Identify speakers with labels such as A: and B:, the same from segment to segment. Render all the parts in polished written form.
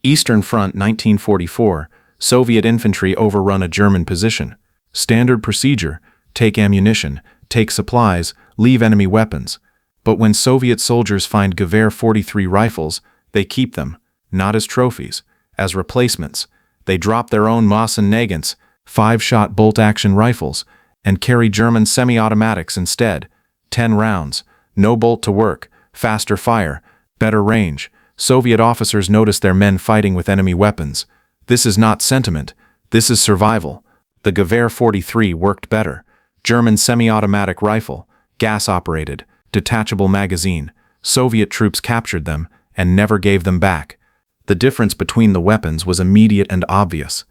A: Eastern Front 1944, Soviet infantry overrun a German position. Standard procedure: take ammunition, take supplies, leave enemy weapons. But when Soviet soldiers find Gewehr 43 rifles, they keep them, not as trophies, as replacements. They drop their own Mosin-Nagants, 5-shot bolt-action rifles, and carry German semi-automatics instead. 10 rounds, no bolt to work, faster fire, better range. Soviet officers notice their men fighting with enemy weapons. This is not sentiment, this is survival. The Gewehr 43 worked better. German semi-automatic rifle, gas-operated, detachable magazine. Soviet troops captured them and never gave them back. The difference between the weapons was immediate and obvious.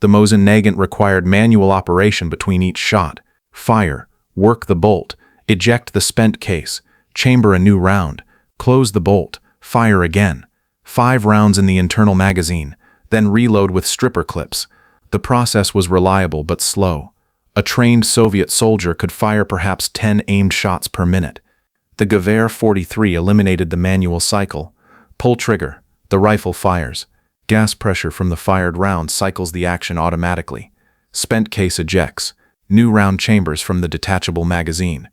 A: The Mosin-Nagant required manual operation between each shot. Fire, work the bolt, eject the spent case, chamber a new round, close the bolt, fire again. 5 rounds in the internal magazine, then reload with stripper clips. The process was reliable but slow. A trained Soviet soldier could fire perhaps 10 aimed shots per minute. The Gewehr 43 eliminated the manual cycle. Pull trigger, the rifle fires. Gas pressure from the fired round cycles the action automatically. Spent case ejects. New round chambers from the detachable magazine.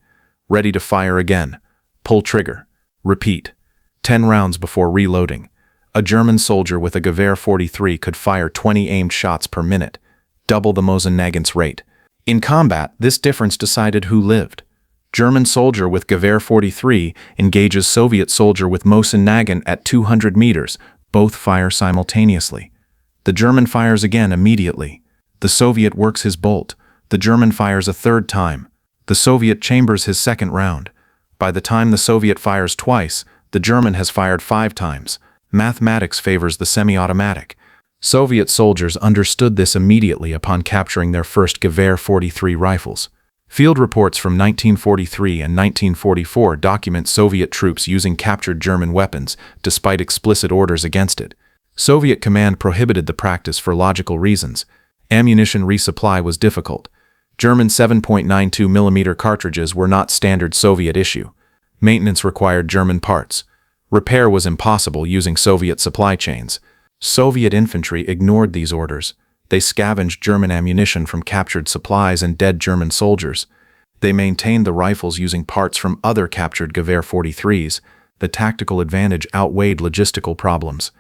A: Ready to fire again. Pull trigger. Repeat. 10 rounds before reloading. A German soldier with a Gewehr 43 could fire 20 aimed shots per minute, double the Mosin-Nagants rate. In combat, this difference decided who lived. German soldier with Gewehr 43 engages Soviet soldier with Mosin-Nagant at 200 meters. Both fire simultaneously. The German fires again immediately. The Soviet works his bolt. The German fires a third time. The Soviet chambers his second round. By the time the Soviet fires twice, the German has fired 5 times. Mathematics favors the semi-automatic. Soviet soldiers understood this immediately upon capturing their first Gewehr 43 rifles. Field reports from 1943 and 1944 document Soviet troops using captured German weapons, despite explicit orders against it. Soviet command prohibited the practice for logical reasons. Ammunition resupply was difficult. German 7.92mm cartridges were not standard Soviet issue. Maintenance required German parts. Repair was impossible using Soviet supply chains. Soviet infantry ignored these orders. They scavenged German ammunition from captured supplies and dead German soldiers. They maintained the rifles using parts from other captured Gewehr 43s. The tactical advantage outweighed logistical problems.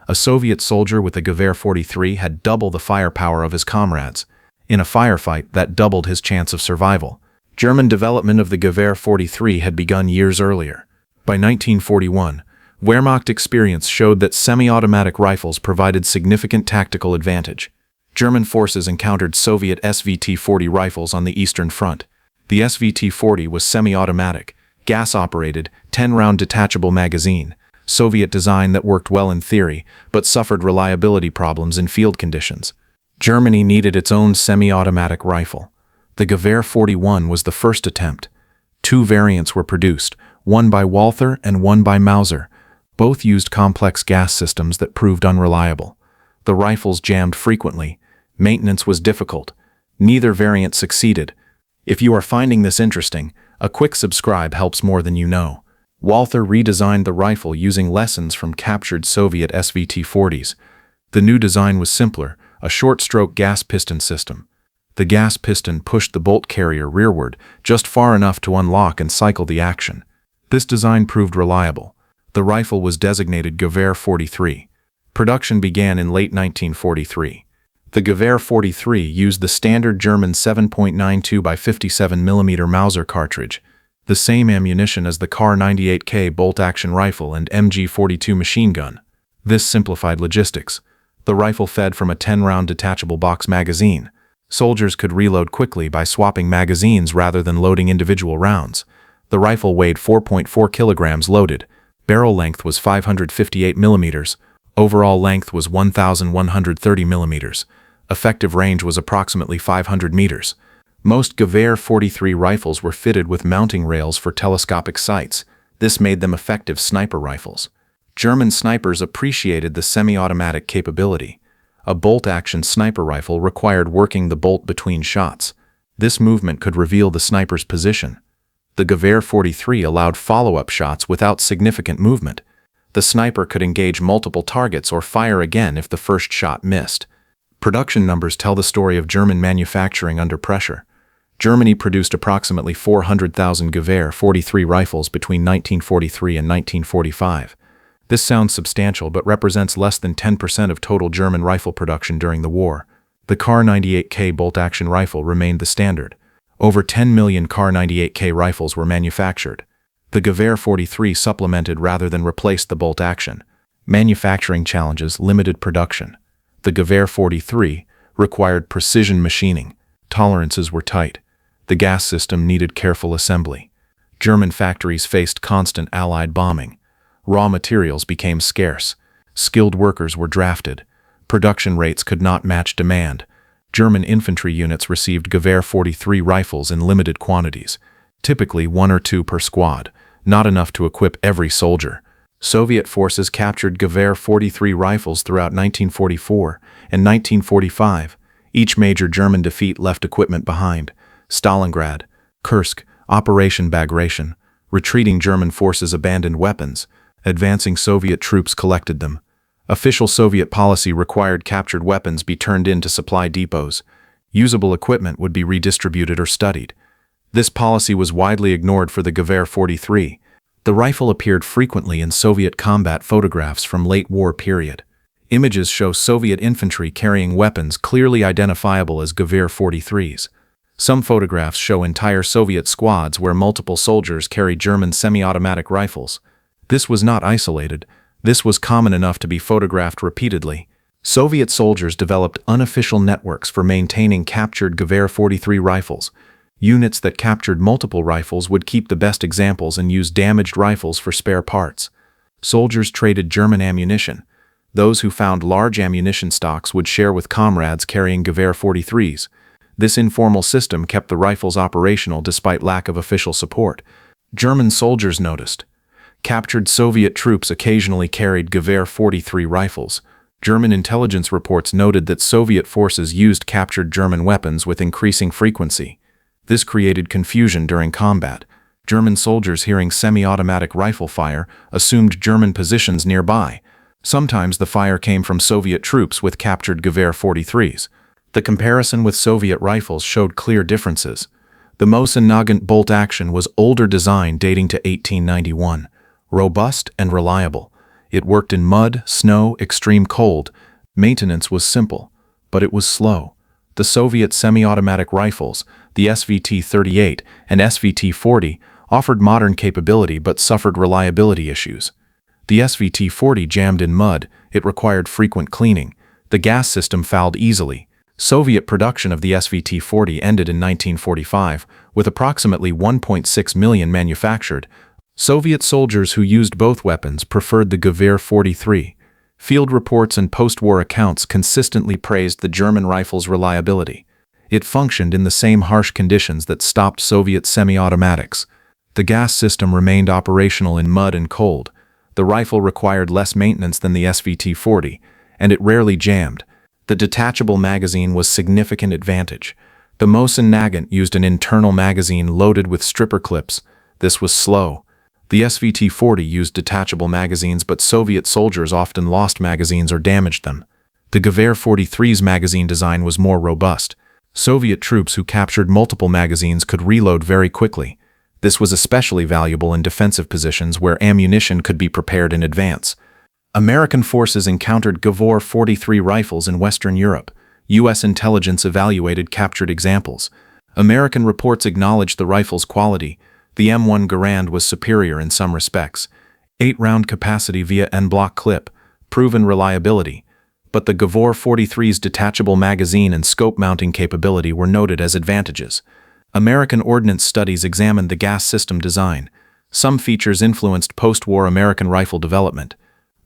A: A Soviet soldier with a Gewehr 43 had double the firepower of his comrades. In a firefight, that doubled his chance of survival. German development of the Gewehr 43 had begun years earlier. By 1941, Wehrmacht experience showed that semi-automatic rifles provided significant tactical advantage. German forces encountered Soviet SVT-40 rifles on the Eastern Front. The SVT-40 was semi-automatic, gas-operated, 10-round detachable magazine, Soviet design that worked well in theory, but suffered reliability problems in field conditions. Germany needed its own semi-automatic rifle. The Gewehr 41 was the first attempt. 2 variants were produced, one by Walther and one by Mauser. Both used complex gas systems that proved unreliable. The rifles jammed frequently. Maintenance was difficult. Neither variant succeeded. If you are finding this interesting, a quick subscribe helps more than you know. Walther redesigned the rifle using lessons from captured Soviet SVT-40s. The new design was simpler, a short-stroke gas piston system. The gas piston pushed the bolt carrier rearward, just far enough to unlock and cycle the action. This design proved reliable. The rifle was designated Gewehr 43. Production began in late 1943. The Gewehr 43 used the standard German 7.92 by 57mm Mauser cartridge, the same ammunition as the Kar 98K bolt-action rifle and MG42 machine gun. This simplified logistics. The rifle fed from a 10-round detachable box magazine. Soldiers could reload quickly by swapping magazines rather than loading individual rounds. The rifle weighed 4.4 kilograms loaded. Barrel length was 558 millimeters. Overall length was 1,130 millimeters. Effective range was approximately 500 meters. Most Gewehr 43 rifles were fitted with mounting rails for telescopic sights. This made them effective sniper rifles. German snipers appreciated the semi-automatic capability. A bolt-action sniper rifle required working the bolt between shots. This movement could reveal the sniper's position. The Gewehr 43 allowed follow-up shots without significant movement. The sniper could engage multiple targets or fire again if the first shot missed. Production numbers tell the story of German manufacturing under pressure. Germany produced approximately 400,000 Gewehr 43 rifles between 1943 and 1945. This sounds substantial but represents less than 10% of total German rifle production during the war. The Kar 98K bolt-action rifle remained the standard. Over 10 million Kar 98K rifles were manufactured. The Gewehr 43 supplemented rather than replaced the bolt-action. Manufacturing challenges limited production. The Gewehr 43 required precision machining. Tolerances were tight. The gas system needed careful assembly. German factories faced constant Allied bombing. Raw materials became scarce. Skilled workers were drafted. Production rates could not match demand. German infantry units received Gewehr 43 rifles in limited quantities, typically 1 or 2 per squad, not enough to equip every soldier. Soviet forces captured Gewehr 43 rifles throughout 1944 and 1945. Each major German defeat left equipment behind. Stalingrad, Kursk, Operation Bagration. Retreating German forces abandoned weapons. Advancing Soviet troops collected them. Official Soviet policy required captured weapons be turned into supply depots. Usable equipment would be redistributed or studied. This policy was widely ignored for the Gewehr 43. The rifle appeared frequently in Soviet combat photographs from late war period. Images show Soviet infantry carrying weapons clearly identifiable as Gewehr 43s. Some photographs show entire Soviet squads where multiple soldiers carry German semi-automatic rifles. This was not isolated. This was common enough to be photographed repeatedly. Soviet soldiers developed unofficial networks for maintaining captured Gewehr 43 rifles. Units that captured multiple rifles would keep the best examples and use damaged rifles for spare parts. Soldiers traded German ammunition. Those who found large ammunition stocks would share with comrades carrying Gewehr 43s. This informal system kept the rifles operational despite lack of official support. German soldiers noticed. Captured Soviet troops occasionally carried Gewehr 43 rifles. German intelligence reports noted that Soviet forces used captured German weapons with increasing frequency. This created confusion during combat. German soldiers hearing semi-automatic rifle fire assumed German positions nearby. Sometimes the fire came from Soviet troops with captured Gewehr 43s. The comparison with Soviet rifles showed clear differences. The Mosin-Nagant bolt action was older design dating to 1891. Robust and reliable. It worked in mud, snow, extreme cold. Maintenance was simple, but it was slow. The Soviet semi-automatic rifles, the SVT-38 and SVT-40, offered modern capability but suffered reliability issues. The SVT-40 jammed in mud. It required frequent cleaning. The gas system fouled easily. Soviet production of the SVT-40 ended in 1945, with approximately 1.6 million manufactured. Soviet soldiers who used both weapons preferred the Gewehr 43. Field reports and post-war accounts consistently praised the German rifle's reliability. It functioned in the same harsh conditions that stopped Soviet semi-automatics. The gas system remained operational in mud and cold. The rifle required less maintenance than the SVT-40, and it rarely jammed. The detachable magazine was a significant advantage. The Mosin-Nagant used an internal magazine loaded with stripper clips. This was slow. The SVT-40 used detachable magazines, but Soviet soldiers often lost magazines or damaged them. The Gewehr 43's magazine design was more robust. Soviet troops who captured multiple magazines could reload very quickly. This was especially valuable in defensive positions where ammunition could be prepared in advance. American forces encountered Gewehr 43 rifles in Western Europe. U.S. intelligence evaluated captured examples. American reports acknowledged the rifle's quality. The M1 Garand was superior in some respects. 8-round capacity via en-bloc clip, proven reliability. But the Gewehr 43's detachable magazine and scope mounting capability were noted as advantages. American ordnance studies examined the gas system design. Some features influenced post-war American rifle development.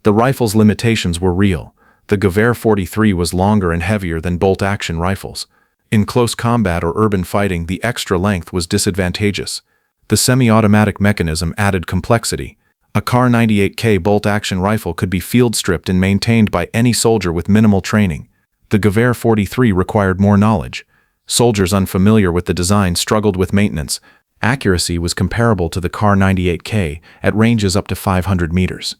A: The rifle's limitations were real. The Gewehr 43 was longer and heavier than bolt-action rifles. In close combat or urban fighting, the extra length was disadvantageous. The semi-automatic mechanism added complexity. A Kar 98K bolt-action rifle could be field-stripped and maintained by any soldier with minimal training. The Gewehr 43 required more knowledge. Soldiers unfamiliar with the design struggled with maintenance. Accuracy was comparable to the Kar 98K at ranges up to 500 meters.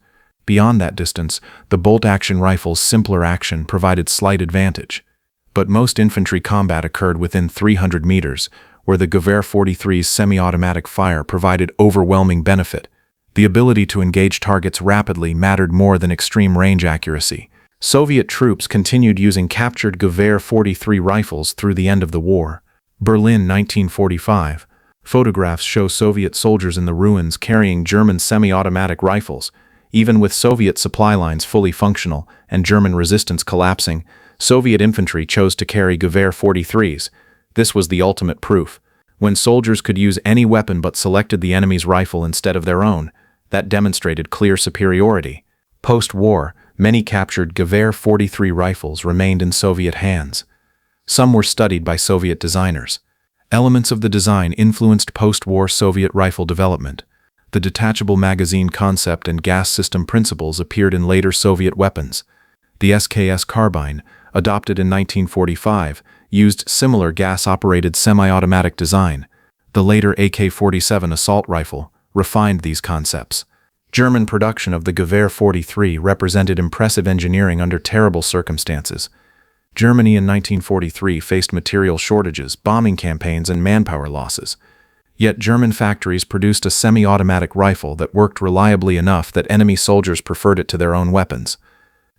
A: Beyond that distance, the bolt-action rifle's simpler action provided slight advantage. But most infantry combat occurred within 300 meters, where the Gewehr 43's semi-automatic fire provided overwhelming benefit. The ability to engage targets rapidly mattered more than extreme range accuracy. Soviet troops continued using captured Gewehr 43 rifles through the end of the war. Berlin, 1945. Photographs show Soviet soldiers in the ruins carrying German semi-automatic rifles. Even with Soviet supply lines fully functional and German resistance collapsing, Soviet infantry chose to carry Gewehr 43s. This was the ultimate proof. When soldiers could use any weapon but selected the enemy's rifle instead of their own, that demonstrated clear superiority. Post-war, many captured Gewehr 43 rifles remained in Soviet hands. Some were studied by Soviet designers. Elements of the design influenced post-war Soviet rifle development. The detachable magazine concept and gas system principles appeared in later Soviet weapons. The SKS carbine, adopted in 1945, used similar gas-operated semi-automatic design. The later AK-47 assault rifle refined these concepts. German production of the Gewehr 43 represented impressive engineering under terrible circumstances. Germany in 1943 faced material shortages, bombing campaigns, and manpower losses. Yet German factories produced a semi-automatic rifle that worked reliably enough that enemy soldiers preferred it to their own weapons.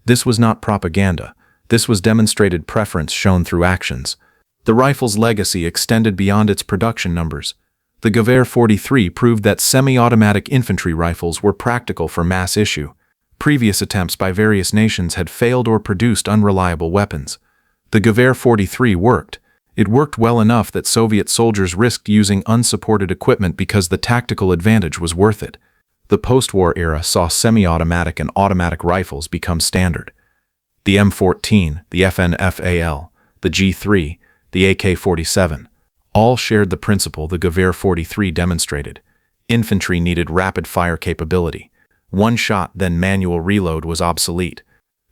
A: This was not propaganda. This was demonstrated preference shown through actions. The rifle's legacy extended beyond its production numbers. The Gewehr 43 proved that semi-automatic infantry rifles were practical for mass issue. Previous attempts by various nations had failed or produced unreliable weapons. The Gewehr 43 worked. It worked well enough that Soviet soldiers risked using unsupported equipment because the tactical advantage was worth it. The post-war era saw semi-automatic and automatic rifles become standard. The M14, the FNFAL, the G3, the AK-47, all shared the principle the Gewehr 43 demonstrated. Infantry needed rapid-fire capability. One shot, then manual reload was obsolete.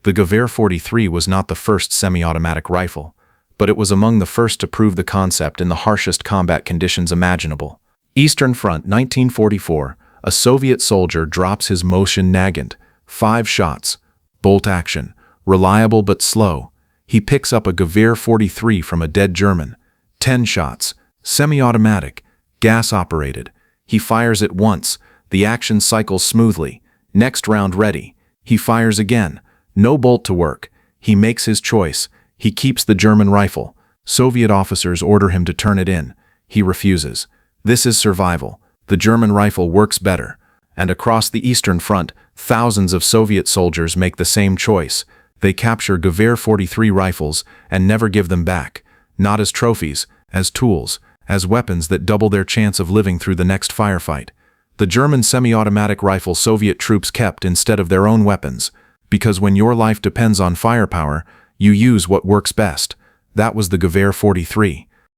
A: The Gewehr 43 was not the first semi-automatic rifle, but it was among the first to prove the concept in the harshest combat conditions imaginable. Eastern Front, 1944. A Soviet soldier drops his Mosin-Nagant. 5 shots. Bolt action. Reliable but slow. He picks up a Gewehr 43 from a dead German. 10 shots. Semi-automatic. Gas-operated. He fires it once. The action cycles smoothly. Next round ready. He fires again. No bolt to work. He makes his choice. He keeps the German rifle. Soviet officers order him to turn it in. He refuses. This is survival. The German rifle works better. And across the Eastern Front, thousands of Soviet soldiers make the same choice. They capture Gewehr 43 rifles and never give them back. Not as trophies, as tools, as weapons that double their chance of living through the next firefight. The German semi-automatic rifle Soviet troops kept instead of their own weapons. Because when your life depends on firepower, you use what works best. That was the Gewehr 43.